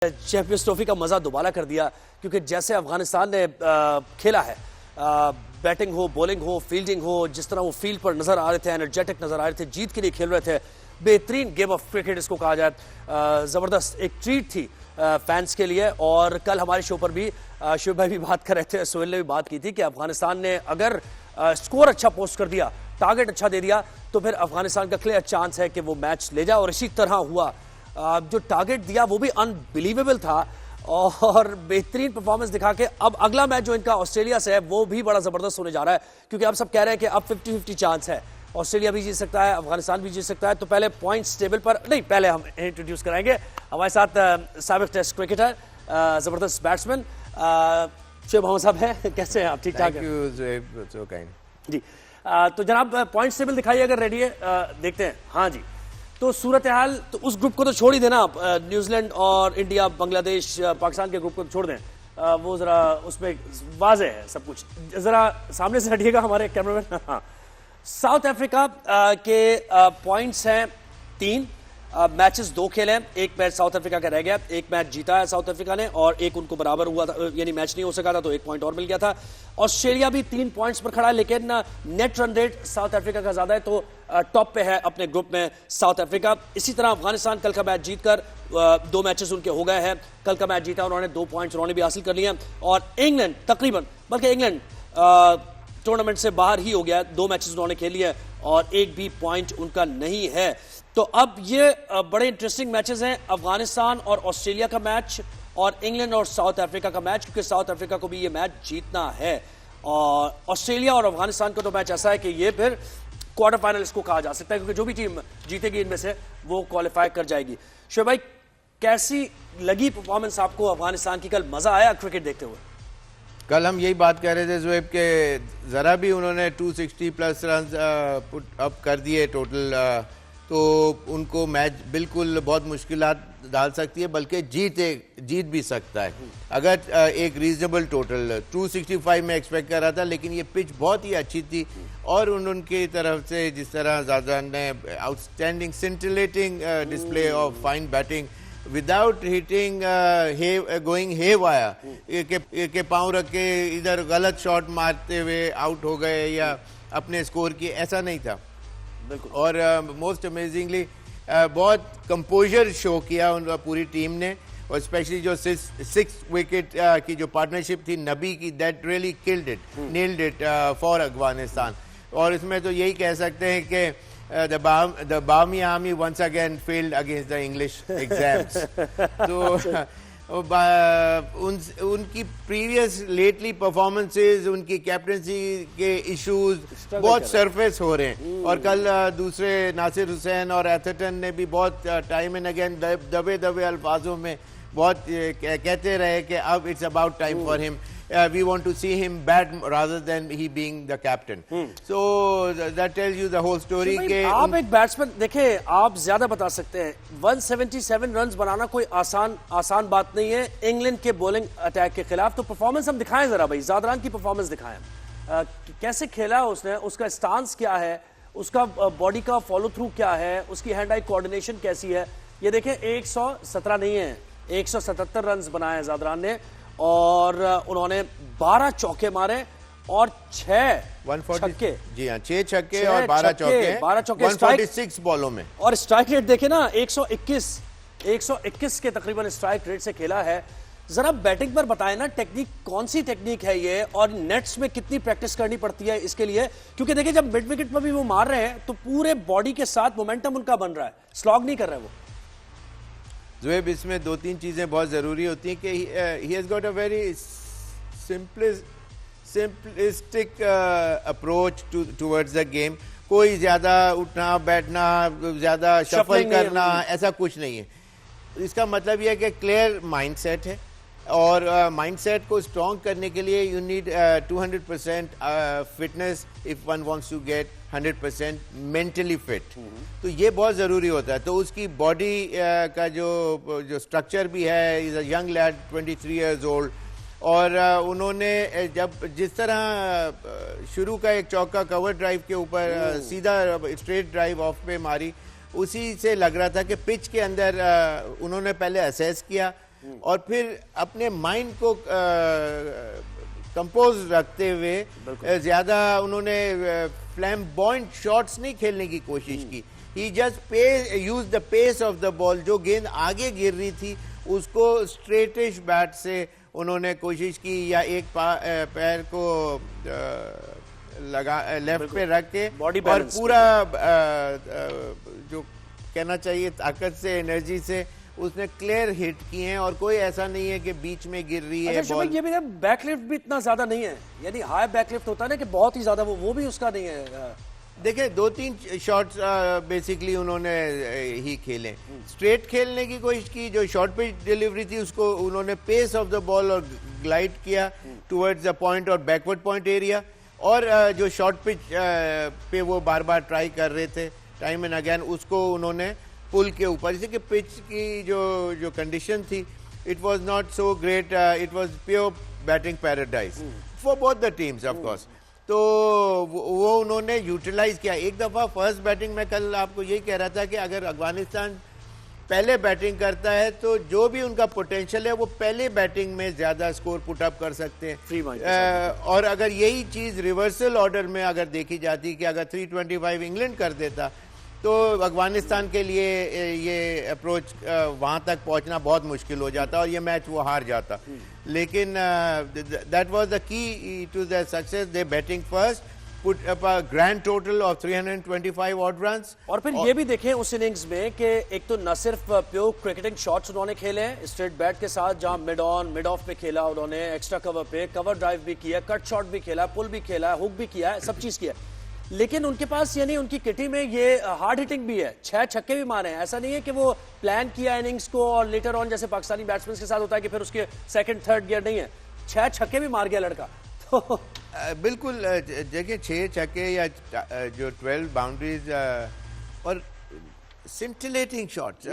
Champions trophy का मजा दोबारा कर दिया, क्योंकि जैसे अफगानिस्तान ने खेला है, बैटिंग हो, बॉलिंग हो, फील्डिंग हो, जिस तरह वो फील्ड पर नजर आ रहे थे, एनर्जेटिक नजर आ रहे थे, जीत के लिए खेल रहे थे, बेहतरीन गेम ऑफ क्रिकेट इसको कहा जाए, जबरदस्त एक ट्रीट थी फैंस के लिए। और कल हमारे शो पर भी शिव भाई भी बात कर रहे थे, सोहेल ने भी बात की थी कि अफगानिस्तान ने अगर स्कोर अच्छा पोस्ट कर दिया, टारगेट अच्छा दे दिया, तो फिर अफगानिस्तान का क्लियर चांस है कि वो मैच ले जाए। और इसी तरह हुआ, जो टारगेट दिया वो भी अनबिलीवेबल था और बेहतरीन परफॉर्मेंस दिखा के अब अगला मैच जो इनका ऑस्ट्रेलिया से है वो भी बड़ा जबरदस्त होने जा रहा है, क्योंकि अब सब कह रहे हैं कि अब 50-50 चांस है, ऑस्ट्रेलिया भी जीत सकता है, अफगानिस्तान भी जीत सकता है। तो पहले पॉइंट्स टेबल पर नहीं, पहले हम इंट्रोड्यूस कराएंगे हमारे साथ साबिक टेस्ट क्रिकेटर, जबरदस्त बैट्समैन शुएब मोहम्मद साहब हैं। कैसे हैं आप? ठीक ठाक है जी। तो जनाब पॉइंट्स टेबल दिखाइए अगर रेडी है, देखते हैं। हाँ जी, तो सूरत हाल, तो उस ग्रुप को तो छोड़ ही देना आप, न्यूजीलैंड और इंडिया, बांग्लादेश, पाकिस्तान के ग्रुप को छोड़ दें, वो जरा उसमें वाज़े है सब कुछ। जरा सामने से हटिएगा हमारे कैमरामैन। हाँ, साउथ अफ्रीका के पॉइंट्स हैं 3, मैचेस 2 खेले हैं, एक मैच साउथ अफ्रीका का रह गया, एक मैच जीता है साउथ अफ्रीका ने और एक उनको बराबर हुआ था, यानी मैच नहीं हो सका था तो 1 पॉइंट और मिल गया था। ऑस्ट्रेलिया भी 3 पॉइंट्स पर खड़ा है, लेकिन net run rate south Africa का ज्यादा है, तो टॉप पे है अपने ग्रुप में साउथ अफ्रीका। इसी तरह अफगानिस्तान कल का मैच जीतकर 2 मैचेस उनके हो गए हैं, कल का मैच जीता उन्होंने, 2 पॉइंट्स उन्होंने भी हासिल कर लिए। और इंग्लैंड तकरीबन, बल्कि इंग्लैंड टूर्नामेंट से बाहर ही हो गया, 2 मैचेस उन्होंने खेल लिए और एक भी पॉइंट उनका नहीं है। तो अब ये बड़े इंटरेस्टिंग मैचेस हैं, अफगानिस्तान और ऑस्ट्रेलिया का मैच और इंग्लैंड और साउथ अफ्रीका का मैच, क्योंकि साउथ अफ्रीका को भी ये मैच जीतना है। और ऑस्ट्रेलिया और अफगानिस्तान का तो मैच ऐसा है कि ये फिर क्वार्टर फाइनल इसको कहा जा सकता है, क्योंकि जो भी टीम जीतेगी इनमें से वो क्वालिफाई कर जाएगी। शुएब भाई, कैसी लगी परफॉर्मेंस आपको अफगानिस्तान की कल? मजा आया क्रिकेट देखते हुए? कल हम यही बात कर रहे थे ज़ुएब के ज़रा भी उन्होंने 260 प्लस रन पुट अप कर दिए टोटल, तो उनको मैच बिल्कुल बहुत मुश्किलात डाल सकती है, बल्कि जीत भी सकता है अगर एक रीजनेबल टोटल। 265 में एक्सपेक्ट कर रहा था, लेकिन ये पिच बहुत ही अच्छी थी और उनकी तरफ से जिस तरह ज़ादान ने outstanding scintillating display of fine batting without hitting going haywire के पाँव रख के इधर गलत शॉट मारते हुए आउट हो गए या अपने स्कोर की, ऐसा नहीं था। और मोस्ट अमेजिंगली बहुत कंपोजर शो किया उन पूरी टीम ने, और स्पेशली जो 6 विकेट की जो पार्टनरशिप थी नबी की, that really killed it, nailed it for Afghanistan. और इसमें तो यही कह सकते हैं कि the Bami army once again failed against the English exams. So उनकी प्रीवियस लेटली परफॉर्मेंसेज, उनकी कैप्टनसी के इश्यूज बहुत सरफेस हो रहे हैं। और कल दूसरे नासिर हुसैन और एथरटन ने भी बहुत टाइम एंड अगेन दबे अल्फाजों में बहुत कहते रहे कि अब it's about time for him, we want to see him bat rather than he being the captain. So that tells you the whole story. आप एक बैट्समैन देखे, आप ज्यादा बता सकते हैं, 177 रन बनाना कोई आसान बात नहीं है इंग्लैंड के बॉलिंग अटैक के खिलाफ। तो परफॉर्मेंस हम दिखाएं जरा भाई, ज़ादरान की परफॉर्मेंस दिखाएं, कैसे खेला उसने, उसका स्टांस क्या है, उसका बॉडी का फॉलो थ्रू क्या है, उसकी हैंड आई कोऑर्डिनेशन कैसी है। ये देखें, 117 नहीं है, 177 रन बनाए ज़ादरान ने और उन्होंने 12 चौके मारे और 6 छक्के। जी हाँ, 6 छक्के और 12 चौके, 146 बॉलों में। और स्ट्राइक रेट देखे ना, 121 के तकरीबन स्ट्राइक रेट से खेला है। जरा बैटिंग पर बताएं ना, टेक्निक कौन सी टेक्निक है ये, और नेट्स में कितनी प्रैक्टिस करनी पड़ती है इसके लिए, क्योंकि देखिए जब मिड विकेट पर भी वो मार रहे हैं तो पूरे बॉडी के साथ मोमेंटम उनका बन रहा है, स्लॉग नहीं कर रहे वो। ज़ुएब, इसमें 2-3 चीज़ें बहुत ज़रूरी होती हैं कि he has got a very simplistic approach towards the game. कोई ज़्यादा उठना बैठना, ज़्यादा शफल करना, ऐसा कुछ नहीं है। इसका मतलब यह है कि क्लियर माइंडसेट है, और माइंडसेट को स्ट्रॉन्ग करने के लिए you need 200% fitness if one wants to get 100% mentally fit. तो ये बहुत ज़रूरी होता है। तो उसकी बॉडी का जो स्ट्रक्चर भी है, is a young lead 23 years old, और उन्होंने जब जिस तरह शुरू का एक चौका कवर ड्राइव के ऊपर सीधा स्ट्रेट ड्राइव ऑफ पे मारी, उसी से लग रहा था कि पिच के अंदर उन्होंने पहले असेस किया और फिर अपने माइंड को कंपोज रखते हुए ज्यादा उन्होंने फ्लैम्बॉयंट शॉट्स नहीं खेलने की कोशिश की। He just use the pace of the ball, जो गेंद आगे गिर रही थी उसको स्ट्रेटिश बैट से उन्होंने कोशिश की, या एक पैर को लगा लेफ्ट पे रख के और पूरा जो कहना चाहिए ताकत से, एनर्जी से उसने क्लियर हिट किए हैं, और कोई ऐसा नहीं है कि बीच में गिर रही है बॉल। ये भी बैकलिफ्ट भी इतना ज्यादा नहीं है, यानी हाई बैकलिफ्ट होता है ना कि बहुत ही ज्यादा, वो भी उसका नहीं है। देखिए 2-3 शॉट्स बेसिकली उन्होंने ही खेले, स्ट्रेट खेलने की कोशिश की, जो शॉर्ट पिच डिलीवरी थी उसको उन्होंने पेस ऑफ द बॉल और ग्लाइड किया टुवर्ड्स द पॉइंट और बैकवर्ड पॉइंट एरिया, और जो शॉर्ट पिच पे वो बार बार ट्राई कर रहे थे टाइम एंड अगेन, उसको उन्होंने पुल के ऊपर, जैसे कि पिच की जो कंडीशन थी, it was not so great, it was pure batting paradise for both the teams of course. तो वो उन्होंने यूटिलाइज किया। एक दफा फर्स्ट बैटिंग में कल आपको यही कह रहा था कि अगर अफगानिस्तान पहले बैटिंग करता है तो जो भी उनका पोटेंशियल है वो पहले बैटिंग में ज्यादा स्कोर पुट अप कर सकते हैं। और अगर यही चीज रिवर्सल ऑर्डर में अगर देखी जाती कि अगर 325 इंग्लैंड कर देता तो अफगानिस्तान के लिए ये अप्रोच वहां तक पहुंचना बहुत मुश्किल हो जाता और ये मैच वो हार जाता। लेकिन that was the key to the success, they batting first, put up a grand total of 325 odd runs. और फिर ये भी देखें उस इनिंग्स में कि एक तो न सिर्फ प्योर क्रिकेटिंग शॉट्स उन्होंने खेले हैं स्ट्रेट बैट के साथ, जहां मिड ऑन मिड ऑफ पे खेला उन्होंने, एक्स्ट्रा कवर पे कवर ड्राइव भी किया, कट शॉट भी खेला, पुल भी खेला, हुक भी किया, सब चीज किया। लेकिन उनके पास यानी उनकी किटी में ये हार्ड हिटिंग भी है, 6 छक्के भी मारे हैं। ऐसा नहीं है कि वो प्लान किया इनिंग्स को और लेटर ऑन जैसे पाकिस्तानी बैट्समैन के साथ होता है कि फिर उसके सेकंड थर्ड गियर नहीं है, 6 छक्के भी मार गया लड़का। तो बिल्कुल देखिए 6 छक्के या जो 12 बाउंड्रीज और सिंटिलेटिंग शॉट्स,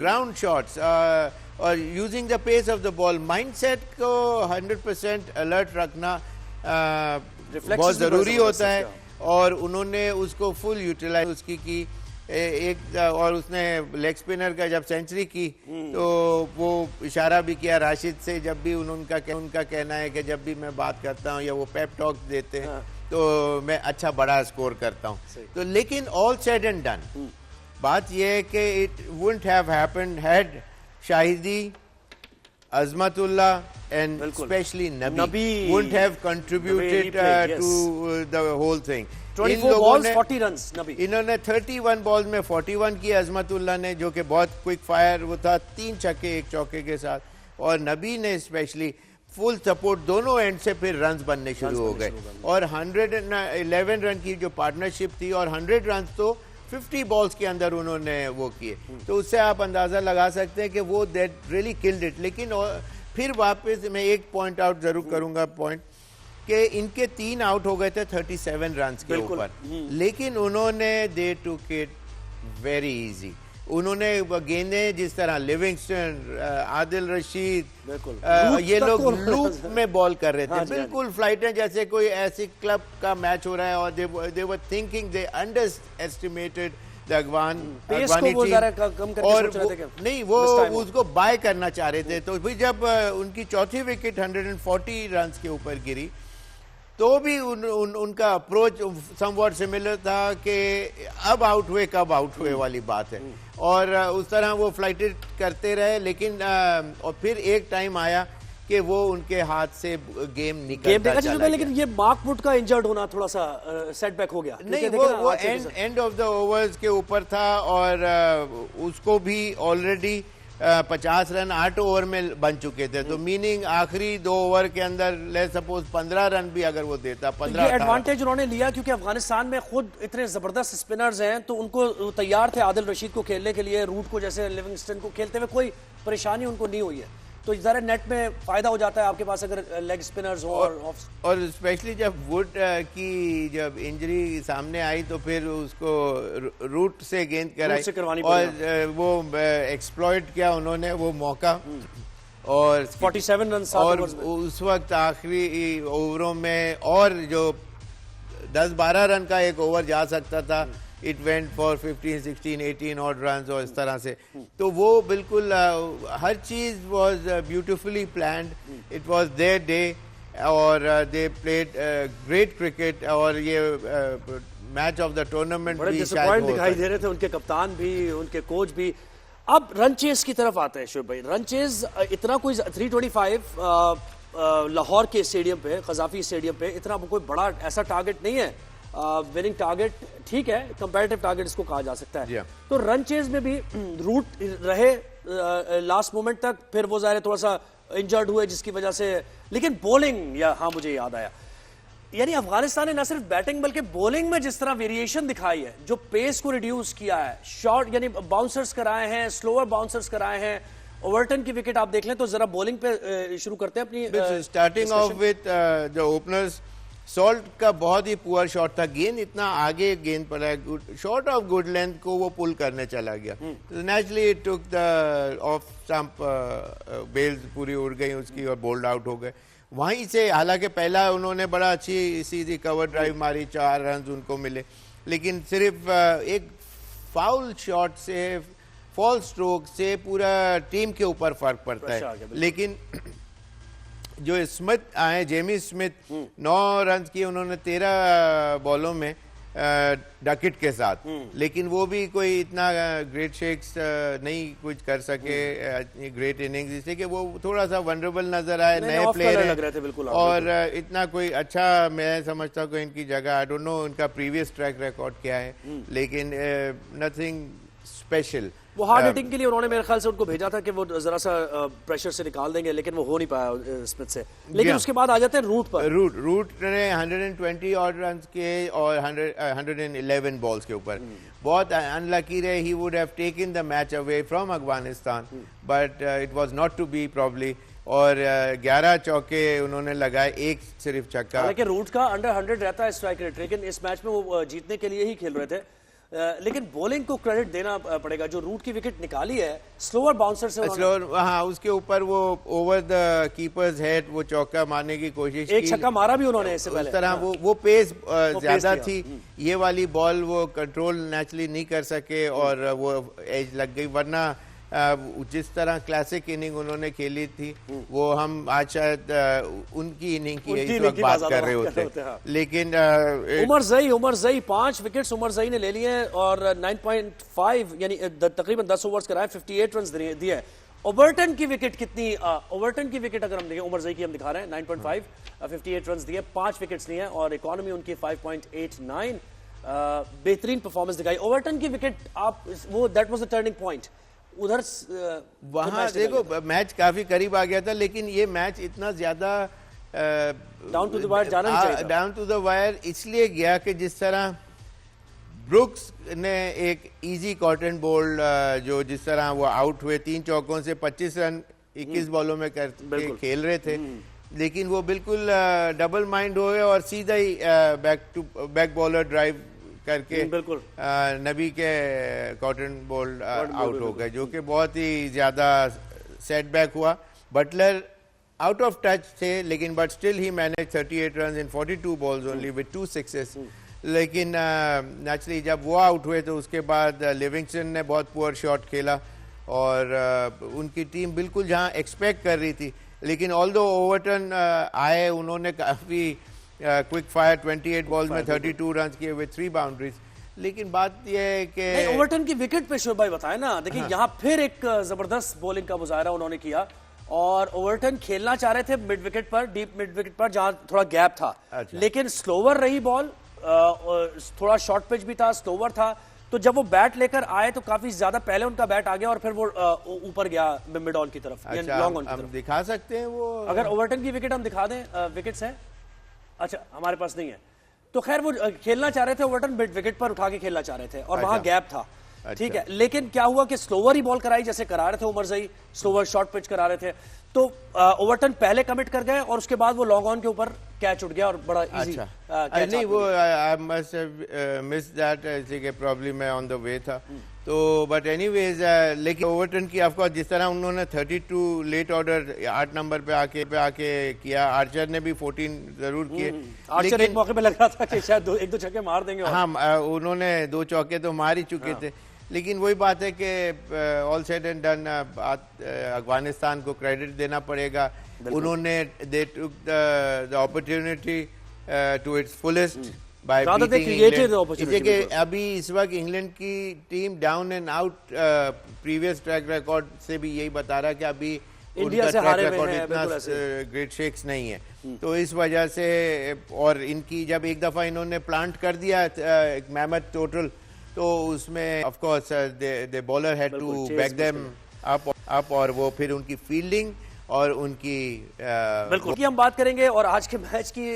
ग्राउंड शॉट्स और using the pace of the ball, mindset को 100% अलर्ट रखना बहुत जरूरी होता है, और उन्होंने उसको फुल यूटिलाइज उसकी की। एक और उसने लेग स्पिनर का जब सेंचुरी की तो वो इशारा भी किया राशिद से, जब भी उनका कहना है कि जब भी मैं बात करता हूँ या वो पेप टॉक देते हैं तो मैं अच्छा बड़ा स्कोर करता हूँ। तो लेकिन ऑल सेड एंड डन, बात यह है कि it wouldn't have happened had Shahidi, Azmatullah and especially Nabi wouldn't have contributed to the whole thing. 24 balls 40 runs Nabi, इन्होंने 31 बॉल्स में 41 किया अजमतुल्लाह ने, जो कि बहुत क्विक फायर वो था, 3 छक्के 1 चौके के साथ, और नबी ने स्पेशली फुल सपोर्ट, दोनों एंड से फिर रन्स बनने शुरू हो गए, और 111 रन की जो पार्टनरशिप थी और 100 रन तो 50 बॉल्स के अंदर उन्होंने वो किए। तो उससे आप अंदाजा लगा सकते हैं कि वो दैट रियली किल्ड इट। लेकिन फिर वापस मैं एक पॉइंट आउट जरूर करूंगा, पॉइंट कि इनके 3 आउट हो गए थे 37 रन के ऊपर, लेकिन उन्होंने they took it very easy. उन्होंने गेंदें जिस तरह लिविंगस्टन, आदिल रशीद, ये लोग लूप में बॉल कर रहे थे, बिल्कुल फ्लाइटें जैसे कोई ऐसी क्लब का मैच हो रहा है, और they were thinking, they underestimated Afghani team, और नहीं वो उसको बाय करना चाह रहे थे। तो भी जब उनकी चौथी विकेट 140 रन के ऊपर गिरी तो भी उनका अप्रोच समवॉट सिमिलर था कि अब आउट हुए कब आउट हुए वाली बात है, और उस तरह वो फ्लाइटेड करते रहे। लेकिन और फिर एक टाइम आया कि वो उनके हाथ से गेम निकलता चला गया। लेकिन ये मार्क वुड का इंजर्ड होना थोड़ा सा सेटबैक हो गया। नहीं, वो एंड ऑफ द ओवर्स के ऊपर था, और उसको भी ऑलरेडी 50 रन 8 ओवर में बन चुके थे, तो मीनिंग आखिरी 2 ओवर के अंदर ले सपोज 15 रन भी अगर वो देता, 15 ये एडवांटेज उन्होंने लिया क्योंकि अफगानिस्तान में खुद इतने जबरदस्त स्पिनर्स हैं, तो उनको तैयार थे आदिल रशीद को खेलने के लिए, रूट को जैसे लिविंगस्टन को खेलते हुए कोई परेशानी उनको नहीं हुई है। तो ज़रा नेट में फायदा हो जाता है आपके पास अगर लेग स्पिनर्स हो, और स्पेशली जब वुड की जब इंजरी सामने आई तो फिर उसको रूट से गेंद कराई, और वो एक्सप्लॉइट किया उन्होंने वो मौका, और 47 रन, और उस वक्त आखिरी ओवरों में और जो 10-12 रन का एक ओवर जा सकता था, it went for 15 16 18 odd runs और इस तरह से। तो वो बिल्कुल हर चीज was beautifully planned, it was their day और दे प्लेड ग्रेट क्रिकेट और ये मैच ऑफ द टूर्नामेंट बड़े भी डिसअपॉइंट दिखाई दे रहे थे उनके कप्तान भी, उनके कोच भी। अब रन चेज की तरफ आते हैं शुभ भाई। रन चेज इतना कोई 325 लाहौर के स्टेडियम पे, कजाफी स्टेडियम पे, इतना कोई बड़ा ऐसा टारगेट नहीं है। विनिंग टारगेट ठीक है, कंपैरेटिव टारगेट इसको कहा जा सकता है। तो रन चेज में भी रूट रहे लास्ट मोमेंट तक, फिर वो ज़ाहिर थोड़ा सा इंजर्ड हुए जिसकी वजह से, लेकिन बॉलिंग, या हाँ मुझे याद आया, यानी अफगानिस्तान ने न सिर्फ बैटिंग बल्कि बॉलिंग में जिस तरह वेरिएशन दिखाई है, जो पेस को रिड्यूस किया है, शॉर्ट यानी बाउंसर्स कराए हैं, स्लोअर बाउंसर्स कराए हैं। ओवरटन की विकेट आप देख लें तो जरा बॉलिंग पे शुरू करते हैं अपनी starting of with the openers. Salt का बहुत ही पुअर शॉट था, गेंद इतना आगे गेंद पड़ा है, शॉट ऑफ गुड लेंथ को वो पुल करने चला गया, naturally it took the off stump, bails पूरी उड़ गई उसकी और बोल्ड आउट हो गए वहीं से। हालांकि पहला उन्होंने बड़ा अच्छी सीधी कवर ड्राइव मारी, 4 रन उनको मिले, लेकिन सिर्फ एक फाउल शॉट से, फॉल स्ट्रोक से पूरा टीम के ऊपर फर्क पड़ता है। लेकिन जो स्मिथ आए, जेमी स्मिथ 9 रन किए उन्होंने 13 बॉलों में डकेट के साथ, लेकिन वो भी कोई इतना ग्रेट शेक्स नहीं कुछ कर सके, ग्रेट इनिंग्स, इसलिए कि वो थोड़ा सा वनरेबल नजर आए, नए प्लेयर लग रहे थे बिल्कुल और इतना कोई अच्छा मैं समझता हूँ इनकी जगह, आई डोंट नो इनका प्रीवियस ट्रैक रिकॉर्ड क्या है, लेकिन नथिंग स्पेशल। वो हार्ड हिटिंग के लिए उन्होंने मेरे ख्याल से उनको भेजा था कि वो जरा सा प्रेशर से निकाल देंगे, लेकिन वो हो नहीं पाया स्मिथ से। लेकिन उसके बाद आ जाते हैं रूट पर। रूट ने 120 ऑड रन के और 111 बॉल्स के ऊपर बहुत अनलकी रहे। He would have taken the match away from Afghanistan, but it was not to be probably. और 11 चौके उन्होंने लगाए, एक सिर्फ छक्का। हालांकि रूट का अंडर 100 रहता है स्ट्राइक रेट, लेकिन इस मैच में वो जीतने के लिए ही खेल रहे थे। लेकिन बॉलिंग को क्रेडिट देना पड़ेगा, जो रूट की विकेट निकाली है स्लोअर बाउंसर से, स्लोअर, हाँ, उसके ऊपर वो ओवर द कीपर्स हेड वो चौका मारने की कोशिश की, एक छक्का मारा भी उन्होंने इससे पहले। उस तरह वो पेस ज्यादा थी, ये वाली बॉल वो कंट्रोल नेचुरली नहीं कर सके और वो एज लग गई। वरना जिस तरह क्लासिक इनिंग उन्होंने खेली थी वो हम आज शायद उनकी इनिंग की इस वक्त बात कर रहे होते। लेकिन उमर जई 5 विकेट्स उमर जई ने ले लिए और 9.5 यानी तकरीबन 10 ओवर्स कराए, 58 रन दिए। ओवरटन की विकेट कितनी, ओवरटन की विकेट अगर हम देखें, उमर जई की हम दिखा रहे हैं 9.5, 58 रन दिए, 5 विकेट्स लिए और इकोनॉमी उनकी 5.89। बेहतरीन परफॉर्मेंस दिखाई ओवरटन की विकेट। आप वो that was the turning point उधर, वहां देखो मैच काफी करीब आ गया था, लेकिन ये मैच इतना ज्यादा डाउन टू द वायर जाना नहीं चाहिए था। डाउन टू द वायर इसलिए गया कि जिस तरह ब्रुक्स ने एक इजी कॉटन बोल्ड, जो जिस तरह वो आउट हुए 3 चौकों से 25 रन 21 बॉलों में खेल रहे थे, लेकिन वो बिल्कुल डबल माइंड हो गए और सीधा ही बैक बॉलर ड्राइव करके नबी के कॉटन बोल्ड आउट हो गए, जो कि बहुत ही ज्यादा सेटबैक हुआ। बटलर आउट ऑफ टच थे, लेकिन but still he manage 38 run in 42 balls only with 2 sixes. लेकिन नेचुरली जब वो आउट हुए तो उसके बाद लिविंगस्टन ने बहुत पुअर शॉट खेला और उनकी टीम बिल्कुल जहां एक्सपेक्ट कर रही थी, लेकिन ऑल्दो ओवरटन आए, उन्होंने काफी क्विक फायर 28 बॉल्स में 32 रन किए हुए 3 बाउंड्रीज। लेकिन बात यह है कि ओवरटन की विकेट पे शोभ भाई बताए ना, देखिए यहाँ फिर एक जबरदस्त बॉलिंग का मुजाहरा उन्होंने किया और ओवरटन खेलना चाह रहे थे मिड विकेट पर, डीप मिड विकेट पर जहां थोड़ा गैप था। लेकिन स्लोवर रही बॉल, थोड़ा शॉर्ट पिच भी था, स्लोवर था, तो जब वो बैट लेकर आए तो काफी ज्यादा पहले उनका बैट आ गया और फिर वो ऊपर गया मिड ऑन की तरफ, लॉन्ग ऑन की तरफ। दिखा सकते हैं वो, अगर ओवरटन की विकेट हम दिखा दें, विकेट्स हैं, अच्छा हमारे पास नहीं है, तो खैर वो खेलना चाह रहे थे ओवरटन मिड विकेट पर उठा के खेलना चाह रहे थे और वहां गैप था, ठीक है। लेकिन क्या हुआ कि स्लोवर ही बॉल कराई जैसे करा रहे थे उमर जई, स्लोवर शॉर्ट पिच करा रहे थे, तो ओवरटन पहले कमिट कर गए और उसके बाद वो लॉन्ग ऑन के ऊपर कैच उठ गया और बड़ा इजी अच्छा नहीं वो I must have miss that, ऐसे के प्रॉब्लम मैं ऑन द वे था तो बट एनीवेज लेकिन ओवरटर्न की ऑफ कोर्स जिस तरह उन्होंने 32 लेट ऑर्डर 8 नंबर पे आके किया, आर्चर ने भी 14 जरूर किए। आर्चर एक मौके पे लग रहा था कि शायद एक दो छक्के मार देंगे और। हाँ उन्होंने 2 चौके तो मार ही चुके थे, लेकिन वही बात है कि all said and done Afghanistan को क्रेडिट देना पड़ेगा। उन्होंने they took the opportunity to its fullest by beating England. अभी इस वक्त इंग्लैंड की team down and out, previous track record से भी यही बता रहा है कि अभी इंडिया से हारे हुए हैं, इतना ग्रेट शेक्स नहीं है। तो इस वजह से और इनकी जब एक दफा इन्होंने प्लांट कर दिया एक मैमथ टोटल, तो उसमें of course the bowler had to back them up और वो फिर उनकी फील्डिंग और उनकी बिल्कुल की हम बात करेंगे। और आज के मैच की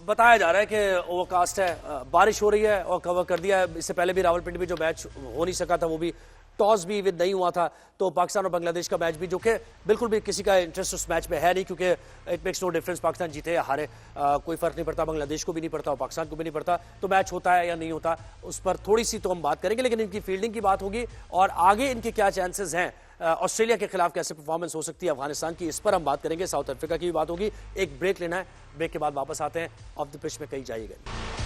बताया जा रहा है कि ओवरकास्ट है, बारिश हो रही है और कवर कर दिया है। इससे पहले भी रावलपिंडी में जो मैच हो नहीं सका था वो भी टॉस भी विद नहीं हुआ था, तो पाकिस्तान और बांग्लादेश का मैच भी, जो कि बिल्कुल भी किसी का इंटरेस्ट उस मैच में है नहीं, क्योंकि it makes no difference Pakistan जीते या हारे, कोई फर्क नहीं पड़ता, बांग्लादेश को भी नहीं पड़ता और पाकिस्तान को भी नहीं पड़ता। तो मैच होता है या नहीं होता उस पर थोड़ी सी तो हम बात करेंगे, लेकिन इनकी फील्डिंग की बात होगी और आगे इनके क्या चांसेस हैं, ऑस्ट्रेलिया के खिलाफ कैसे परफॉर्मेंस हो सकती है अफगानिस्तान की, इस पर हम बात करेंगे। साउथ अफ्रीका की भी बात होगी। एक ब्रेक लेना है, ब्रेक के बाद वापस आते हैं। ऑफ द पिच में कहीं जाइएगा।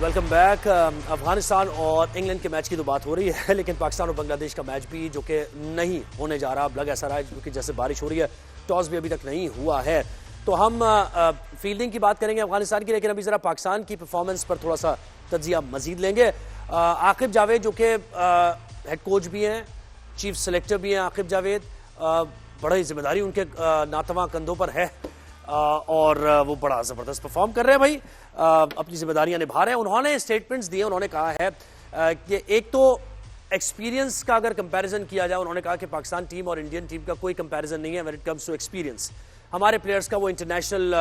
Welcome back. अफगानिस्तान और इंग्लैंड के मैच की तो बात हो रही है, लेकिन पाकिस्तान और बांग्लादेश का मैच भी जो कि नहीं होने जा रहा, अब लग ऐसा रहा है क्योंकि जैसे बारिश हो रही है, टॉस भी अभी तक नहीं हुआ है। तो हम फील्डिंग की बात करेंगे अफगानिस्तान की, लेकिन अभी जरा पाकिस्तान की परफॉर्मेंस पर थोड़ा सा तज्जिया मजीद लेंगे। आकिब जावेद जो कि हेड कोच भी हैं, चीफ सेलेक्टर भी हैं, आकिब जावेद, बड़ी जिम्मेदारी उनके नातवा कंधों पर है और वो बड़ा ज़बरदस्त परफॉर्म कर रहे हैं भाई, अपनी जिम्मेदारियां निभा रहे हैं। उन्होंने स्टेटमेंट्स दिए, उन्होंने कहा है कि एक तो एक्सपीरियंस का अगर कंपैरिजन किया जाए, उन्होंने कहा कि पाकिस्तान टीम और इंडियन टीम का कोई कंपैरिजन नहीं है when it comes to experience. हमारे प्लेयर्स का वो इंटरनेशनल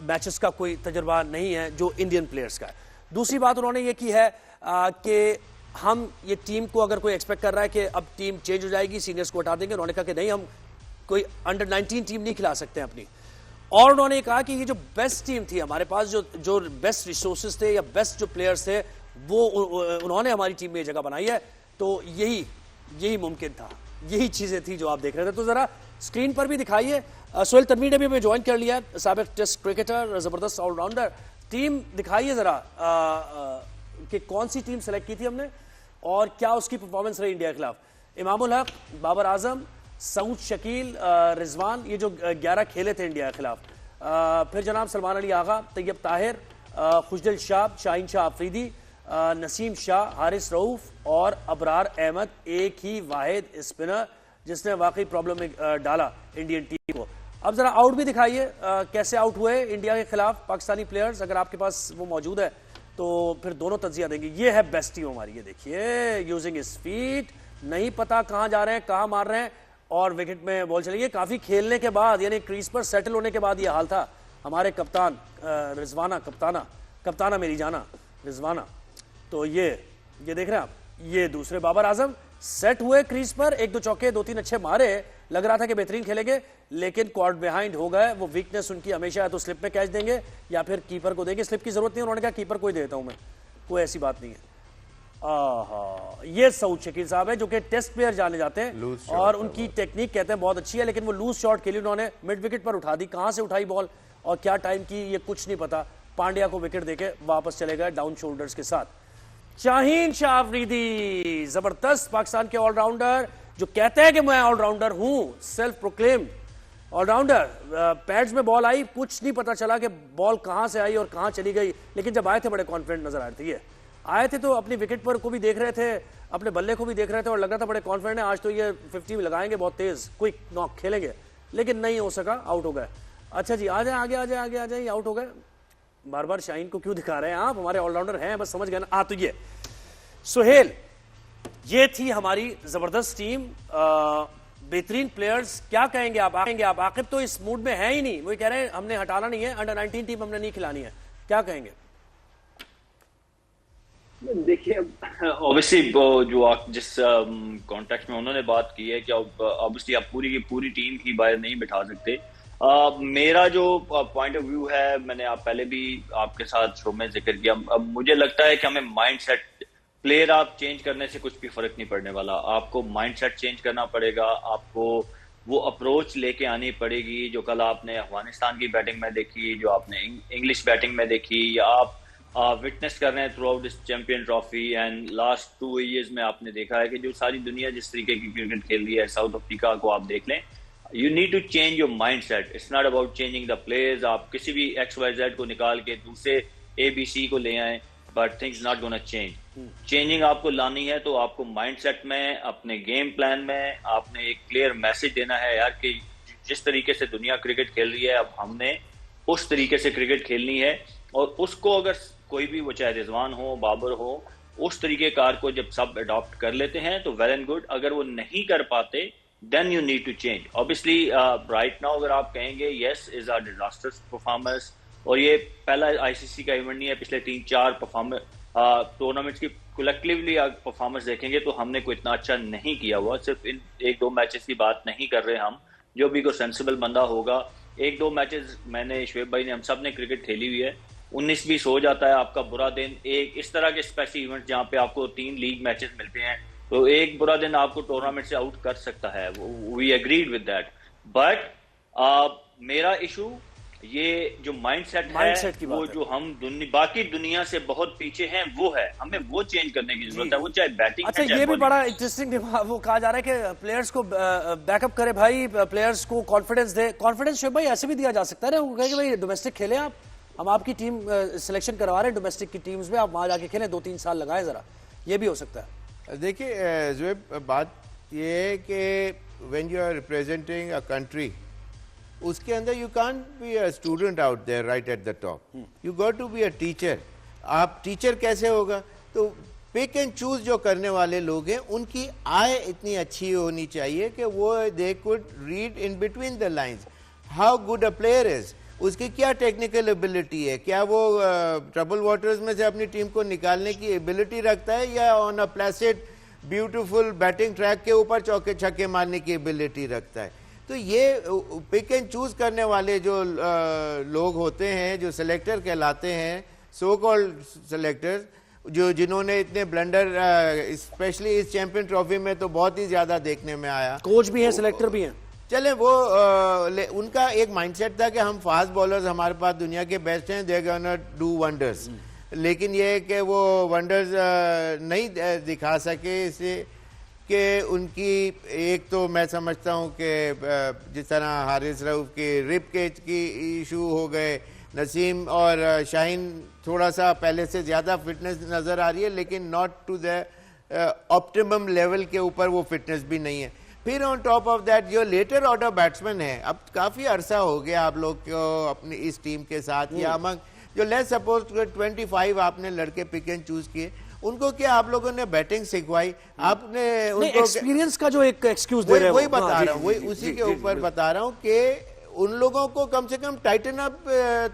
मैचेस का कोई तजुर्बा नहीं है जो इंडियन प्लेयर्स का है। दूसरी बात उन्होंने ये की है कि हम ये टीम को अगर कोई एक्सपेक्ट कर रहा है कि अब टीम चेंज हो जाएगी, सीनियर्स को हटा देंगे, उन्होंने कहा कि नहीं, हम कोई अंडर 19 टीम नहीं खिला सकते हैं अपनी। और उन्होंने कहा कि ये जो बेस्ट टीम थी हमारे पास, जो बेस्ट रिसोर्सेज थे या बेस्ट जो प्लेयर्स थे, वो उन्होंने हमारी टीम में जगह बनाई है। तो यही मुमकिन था, यही चीजें थी जो आप देख रहे थे। तो जरा स्क्रीन पर भी दिखाइए। सोहेल तनवीर ने भी हमें ज्वाइन कर लिया, साबिक टेस्ट क्रिकेटर, जबरदस्त ऑलराउंडर। टीम दिखाइए जरा कि कौन सी टीम सेलेक्ट की थी हमने और क्या उसकी परफॉर्मेंस रही इंडिया के खिलाफ। इमामुल हक, बाबर आजम, सऊद शकील, रिजवान, ये जो 11 खेले थे इंडिया के खिलाफ। फिर जनाब सलमान अली आगा, तैयब ताहिर, खुशदिल शाह, शाहीन शाह अफरीदी, नसीम शाह, हारिस रऊफ और अबरार अहमद, एक ही वाहिद स्पिनर जिसने वाकई प्रॉब्लम में डाला इंडियन टीम को। अब जरा आउट भी दिखाइए, कैसे आउट हुए इंडिया के खिलाफ पाकिस्तानी प्लेयर्स, अगर आपके पास वो मौजूद है तो फिर दोनों तज्जिया देंगे। ये है बेस्ट टीम हमारी, ये देखिए, यूजिंग हिज फीट, नहीं पता कहां जा रहे हैं, कहां मार रहे हैं और विकेट में बॉल चली गई। काफी खेलने के बाद, यानी क्रीज पर सेटल होने के बाद ये हाल था। हमारे कप्तान रिजवाना, कप्ताना मेरी जाना रिजवाना, तो ये देख रहे हैं आप, ये दूसरे बाबर आजम सेट हुए क्रीज पर, 1-2 चौके, 2-3 अच्छे मारे, लग रहा था कि बेहतरीन खेलेंगे, लेकिन क्वार्ट बिहाइंड हो गए। वो वीकनेस उनकी हमेशा है, तो स्लिप में कैच देंगे या फिर कीपर को देंगे। स्लिप की जरूरत नहीं, उन्होंने कहा कीपर को ही देता हूं मैं, कोई ऐसी बात नहीं है। ये सऊद शकील साहब है जो कि टेस्ट प्लेयर जाने जाते हैं और उनकी टेक्निक कहते हैं बहुत अच्छी है, लेकिन वो लूज शॉट के लिए उन्होंने मिड विकेट पर उठा दी। कहां से उठाई बॉल और क्या टाइम की ये कुछ नहीं पता। पांड्या को विकेट देके वापस चले गए डाउन शोल्डर्स के साथ। शाहीन शाह अफरीदी, जबरदस्त पाकिस्तान के ऑलराउंडर, जो कहते हैं कि मैं ऑलराउंडर हूं, सेल्फ प्रोक्लेम्ड ऑलराउंडर। पैड्स में बॉल आई, कुछ नहीं पता चला कि बॉल कहां से आई और कहां चली गई, लेकिन जब आए थे बड़े कॉन्फिडेंट नजर आ रहे थे। ये आए थे तो अपनी विकेट पर को भी देख रहे थे, अपने बल्ले को भी देख रहे थे और लग रहा था बड़े कॉन्फिडेंट है, आज तो ये 50 में लगाएंगे, बहुत तेज क्विक नॉक खेलेंगे, लेकिन नहीं हो सका, आउट हो गए। अच्छा जी, आ जाए आगे, आ जाए, आउट हो गए। बार बार शाहीन को क्यों दिखा रहे हैं आप, हमारे ऑलराउंडर हैं, बस समझ गए ना। तो ये सुहेल, ये थी हमारी जबरदस्त टीम, बेहतरीन प्लेयर्स। क्या कहेंगे आप? आकिब तो इस मूड में है ही नहीं, वो कह रहे हैं हमने हटाना नहीं है, अंडर 19 टीम हमने नहीं खिलानी है, क्या कहेंगे? देखिए, ऑब्वियसली जो आप जिस कॉन्टेक्स्ट में उन्होंने बात की है कि ऑब्वियसली आप पूरी की पूरी टीम की बाहर नहीं बिठा सकते। मेरा जो पॉइंट ऑफ व्यू है, मैंने आप पहले भी आपके साथ शो में जिक्र किया। अब मुझे लगता है कि हमें माइंड सेट, प्लेयर आप चेंज करने से कुछ भी फर्क नहीं पड़ने वाला। आपको माइंड सेट चेंज करना पड़ेगा, आपको वो अप्रोच लेके आनी पड़ेगी जो कल आपने अफगानिस्तान की बैटिंग में देखी, जो आपने इंग्लिश बैटिंग में देखी, या आप विटनेस कर रहे हैं through out this champion trophy and last 2 years में आपने देखा है कि जो सारी दुनिया जिस तरीके की क्रिकेट खेल रही है, साउथ अफ्रीका को आप देख लें। You need to change your mindset, it's not about changing the players. आप किसी भी XYZ को निकाल के दूसरे ABC को ले आए, but things not gonna change. Changing आपको लानी है तो आपको माइंड सेट में, अपने गेम प्लान में आपने एक क्लियर मैसेज देना है यार कि जिस तरीके से दुनिया क्रिकेट खेल रही है, अब हमने उस तरीके से क्रिकेट खेलनी है। और उसको अगर कोई भी, वो चाहे रिजवान हो, बाबर हो, उस तरीके कार को जब सब अडॉप्ट कर लेते हैं तो वेल एंड गुड। अगर वो नहीं कर पाते then you need to change. Obviously right now अगर आप कहेंगे yes is our disasters performance, और ये पहला ICC का इवेंट नहीं है, पिछले 3-4 टूर्नामेंट्स की कलेक्टिवली परफॉर्मेंस देखेंगे तो हमने कोई इतना अच्छा नहीं किया हुआ। सिर्फ इन 1-2 मैचेस की बात नहीं कर रहे हम, जो भी कोई सेंसिबल बंदा होगा, 1-2 मैचेस मैंने, शुएब भाई ने, हम सब ने क्रिकेट खेली हुई है। 19-20 हो जाता है आपका बुरा दिन, एक इस तरह के स्पेशल इवेंट जहां पे आपको 3 लीग मैचेस मिलते हैं, तो एक बुरा दिन आपको टूर्नामेंट से आउट कर सकता है। We agreed with that. But मेरा इशू ये जो माइंडसेट है, वो जो हम बाकी दुनिया से बहुत पीछे हैं, वो है, हमें वो चेंज करने की जरूरत है, वो चाहे बैटिंग। अच्छा, ये भी बड़ा इंटरेस्टिंग वो कहा जा रहा है कि प्लेयर्स को बैकअप करे भाई, प्लेयर्स को कॉन्फिडेंस दे। कॉन्फिडेंस शुएब भाई ऐसे भी दिया जा सकता है ना, वो कहे कि भाई डोमेस्टिक खेले आप, हम आपकी टीम सिलेक्शन करवा रहे हैं डोमेस्टिक की टीम्स में, आप वहां जाके खेलें, 2-3 साल लगाए जरा, ये भी हो सकता है। देखिए ज़ुएब, बात ये है कि when you are representing a country, उसके अंदर you can't be a student out there right at the top, you got to be a teacher. आप टीचर कैसे होगा? तो पिक एंड चूज जो करने वाले लोग हैं, उनकी आय इतनी अच्छी होनी चाहिए कि वो they could read in between the lines how good a player is, उसकी क्या टेक्निकल एबिलिटी है, क्या वो ट्रबल वाटर्स में से अपनी टीम को निकालने की एबिलिटी रखता है, या on a Placid beautiful batting track के ऊपर चौके छक्के मारने की एबिलिटी रखता है। तो ये पिक एंड चूज करने वाले जो लोग होते हैं, जो सिलेक्टर कहलाते हैं, सो कॉल्ड सिलेक्टर्स, जो जिन्होंने इतने ब्लंडर स्पेशली इस चैंपियन ट्रॉफी में तो बहुत ही ज्यादा देखने में आया। कोच भी हैं, सिलेक्टर भी हैं। चले वो उनका एक माइंडसेट था कि हम फास्ट बॉलर्स, हमारे पास दुनिया के बेस्ट हैं, दे गोना डू वंडर्स। लेकिन ये कि वो वंडर्स नहीं दिखा सके, इससे कि उनकी एक तो मैं समझता हूँ कि जिस तरह हारिस रऊफ की रिब केज की इशू हो गए, नसीम और शाहीन थोड़ा सा पहले से ज़्यादा फिटनेस नज़र आ रही है, लेकिन not to the optimum level के ऊपर वो फिटनेस भी नहीं है। फिर ऑन टॉप ऑफ दैट जो लेटर ऑर्डर बैट्समैन है, अब काफ़ी अरसा हो गया आप लोग को अपनी इस टीम के साथ, या अमंग जो लेट्स सपोज 25 आपने लड़के पिक एंड चूज किए, उनको क्या आप लोगों ने बैटिंग सिखवाई? आपने उनको एक्सपीरियंस का जो एक एक्सक्यूज दे रहे हैं, वही बता रहा हूँ, वही उसी के ऊपर बता रहा हूँ कि उन लोगों को कम से कम टाइटन अप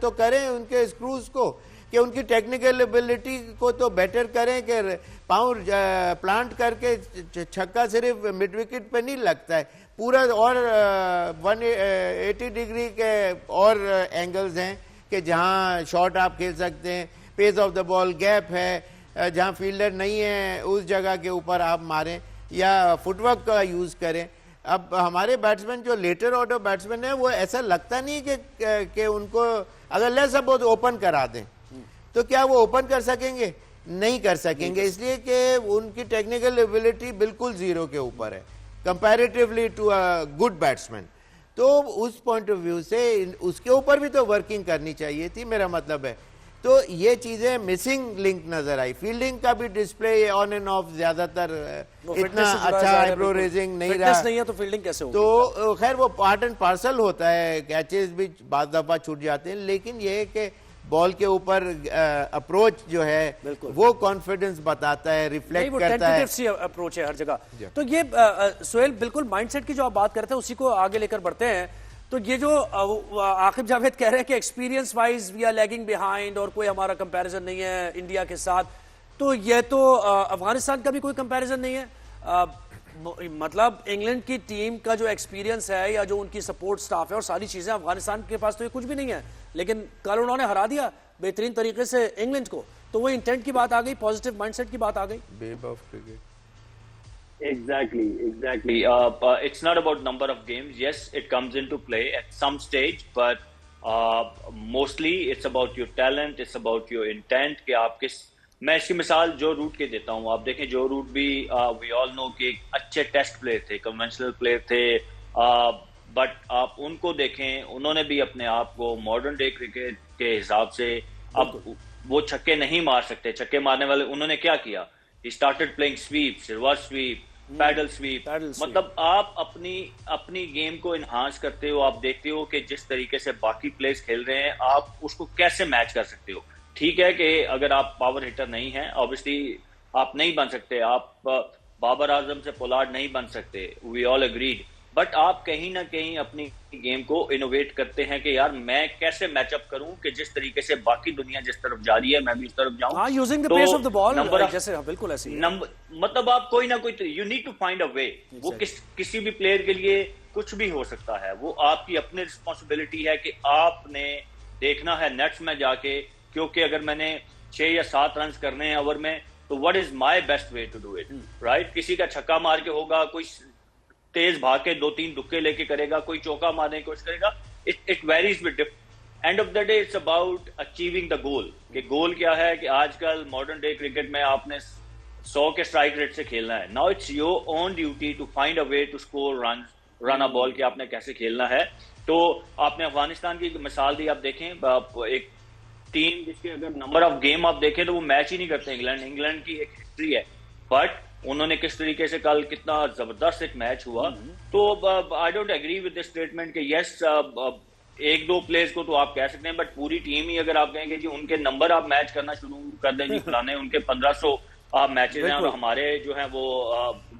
तो करें उनके स्क्रूज को, कि उनकी टेक्निकल एबिलिटी को तो बेटर करें, कि पाँव प्लांट करके छक्का सिर्फ मिड विकेट पे नहीं लगता है, पूरा और 180 डिग्री के और एंगल्स हैं कि जहां शॉट आप खेल सकते हैं, pace of the ball gap है, जहां फील्डर नहीं है उस जगह के ऊपर आप मारें, या फुटवर्क का यूज़ करें। अब हमारे बैट्समैन जो लेटर ऑर्डर बैट्समैन है, वो ऐसा लगता नहीं कि उनको अगर ले सपोज ओपन करा दें तो क्या वो ओपन कर सकेंगे? नहीं कर सकेंगे, इसलिए कि उनकी टेक्निकल एबिलिटी बिल्कुल जीरो के ऊपर है comparatively to a good batsman. तो उस पॉइंट ऑफ व्यू से उसके ऊपर भी तो वर्किंग करनी चाहिए थी, मेरा मतलब है। तो ये चीजें मिसिंग लिंक नजर आई। फील्डिंग का भी डिस्प्ले ऑन एंड ऑफ ज्यादातर इतना अच्छा आईब्रो रेजिंग नहीं रहा, नहीं है तो फील्डिंग कैसे होगी? तो खैर वो पार्ट एंड पार्सल होता है, कैचेस भी बाद दफा छूट जाते हैं, लेकिन ये है कि बॉल के ऊपर अप्रोच जो है वो कॉन्फिडेंस बताता है, रिफ्लेक्ट करता है, अप्रोच है हर जगह। तो ये सोहेल बिल्कुल माइंडसेट की जो आप बात करते हैं उसी को आगे लेकर बढ़ते हैं। तो ये जो आकिब जावेद कह रहे हैं कि experience wise we are lagging behind और कोई हमारा कंपैरिजन नहीं है इंडिया के साथ, तो ये तो अफगानिस्तान का भी कोई कंपैरिजन नहीं है। मतलब इंग्लैंड की टीम का जो एक्सपीरियंस है या जो उनकी सपोर्ट स्टाफ है और सारी चीजें, अफगानिस्तान के पास तो ये कुछ भी नहीं है, लेकिन कल उन्होंने हरा दिया बेहतरीन तरीके से इंग्लैंड को। तो वो इंटेंट की बात आ गई, पॉजिटिव माइंडसेट की बात आ गई। Babe of cricket. Exactly. It's not about number of games. Yes, it comes into play at some stage, but mostly it's about your talent, it's about your intent. कि आप किस, मैं इसकी मिसाल जो रूट के देता हूँ, आप देखें जो रूट भी we all know कि अच्छे टेस्ट प्लेयर थे, कन्वेंशनल प्लेयर थे, बट आप उनको देखें, उन्होंने भी अपने आप को मॉडर्न डे क्रिकेट के हिसाब से, अब वो छक्के नहीं मार सकते, छक्के मारने वाले उन्होंने क्या किया, he started playing sweeps, reverse sweep, paddle sweep, मतलब आप अपनी गेम को इन्हांस करते हो, आप देखते हो कि जिस तरीके से बाकी प्लेयर्स खेल रहे हैं आप उसको कैसे मैच कर सकते हो। ठीक है कि अगर आप पावर हिटर नहीं हैं, ऑब्वियसली आप नहीं बन सकते, आप बाबर आजम से पोलार्ड नहीं बन सकते, वी ऑल एग्रीड, बट आप कहीं ना कहीं अपनी गेम को इनोवेट करते हैं कि यार मैं कैसे मैचअप करूं कि जिस तरीके से बाकी दुनिया जिस तरफ जा रही है मैं भी उस तरफ जाऊं। Using the pace of the ball, जैसे बिल्कुल ऐसे ही मतलब आप कोई ना कोई, you need to find a way. वो किसी भी प्लेयर के लिए कुछ भी हो सकता है, वो आपकी अपनी रिस्पॉन्सिबिलिटी है कि आपने देखना है नेट्स में जाके, क्योंकि अगर मैंने 6 या 7 रन करने हैं ओवर में तो what is my best way to do it, right. किसी का छक्का मार के होगा, कोई तेज भाग के 2-3 दुक्के लेके करेगा, कोई चौका मारने की कोशिश करेगा, it varies with end of the day it's about achieving the goal. कि गोल क्या है कि आजकल मॉडर्न डे क्रिकेट में आपने 100 के स्ट्राइक रेट से खेलना है। Now it's your own duty to find a way to score run a ball, कि आपने कैसे खेलना है। तो आपने अफगानिस्तान की मिसाल दी, आप देखें एक टीम जिसके अगर नंबर ऑफ गेम आप देखें तो वो मैच ही नहीं करते। इंग्लैंड की एक हिस्ट्री है, बट उन्होंने किस तरीके से कल कितना जबरदस्त एक मैच हुआ। तो I don't agree with this statement कि यस 1-2 प्लेयर्स को तो आप कह सकते हैं, बट पूरी टीम ही अगर आप कहेंगे जी उनके नंबर आप मैच करना शुरू कर दें, जी फलाने उनके 1500 मैचेस हैं और हमारे जो हैं वो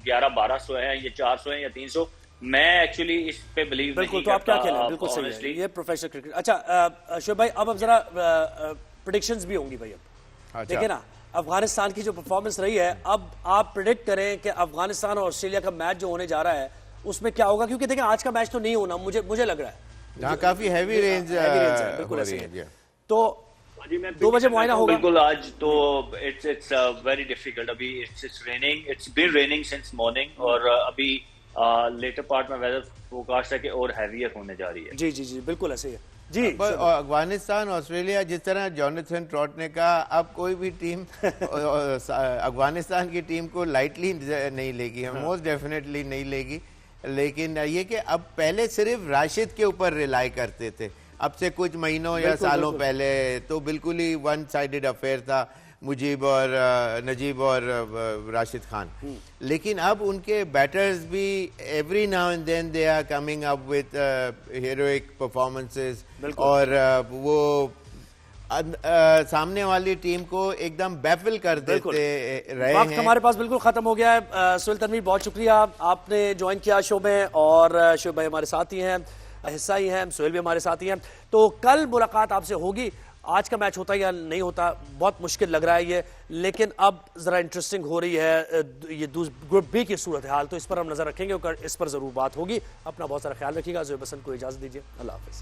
1100-1200 हैं, ये 400 हैं या 300, मैं एक्चुअली इस पे बिलीव नहीं करता। तो आप क्या खेलें, बिल्कुल सही है, ये प्रोफेशनल क्रिकेट। अच्छा शोएब भाई, अब जरा प्रेडिक्शंस भी होंगी भाई। अब देखिए ना अफगानिस्तान की जो परफॉर्मेंस रही है, अब आप प्रेडिक्ट करें कि अफगानिस्तान और ऑस्ट्रेलिया का मैच जो होने जा रहा है उसमें क्या होगा, क्योंकि देखिए आज का मैच तो नहीं होना, मुझे लग रहा है काफी हैवी रेंज बिल्कुल ऐसे है। तो 2 बजे मुआयना होगा बिल्कुल आज तो इट्स वेरी डिफिकल्ट। अभी it's raining, it's been raining since morning, और अभी लेटर पार्ट में वेदर फोरकास्ट है कि और हैवियर होने जा रही है। जी बिल्कुल ऐसे ही है जी। अफगानिस्तान ऑस्ट्रेलिया, जिस तरह जॉनथन ट्रॉट ने कहा, अब कोई भी टीम अफगानिस्तान की टीम को लाइटली नहीं लेगी, मोस्ट डेफिनेटली नहीं लेगी। लेकिन ये कि अब पहले सिर्फ राशिद के ऊपर रिलाई करते थे, अब से कुछ महीनों या सालों पहले तो बिल्कुल ही वन साइडेड अफेयर था, मुजीब और नजीब और राशिद खान। लेकिन अब उनके बैटर्स भी every now and then they are coming up with heroic performances, और वो सामने वाली टीम को एकदम बैफल कर देते रहे हैं। हमारे पास बिल्कुल खत्म हो गया है। सुहेल तनवीर, बहुत शुक्रिया, आपने ज्वाइन किया शो में, और शोएब भाई हमारे साथ ही हैं, हिस्सा ही हैं, सुहेल भी हमारे साथ ही हैं। तो कल मुलाकात आपसे होगी। आज का मैच होता या नहीं होता बहुत मुश्किल लग रहा है ये, लेकिन अब जरा इंटरेस्टिंग हो रही है ये ग्रुप बी की सूरत हाल, तो इस पर हम नजर रखेंगे और इस पर जरूर बात होगी। अपना बहुत सारा ख्याल रखिएगा। ज़ोएब हसन को इजाजत दीजिए, अल्लाह हाफिज।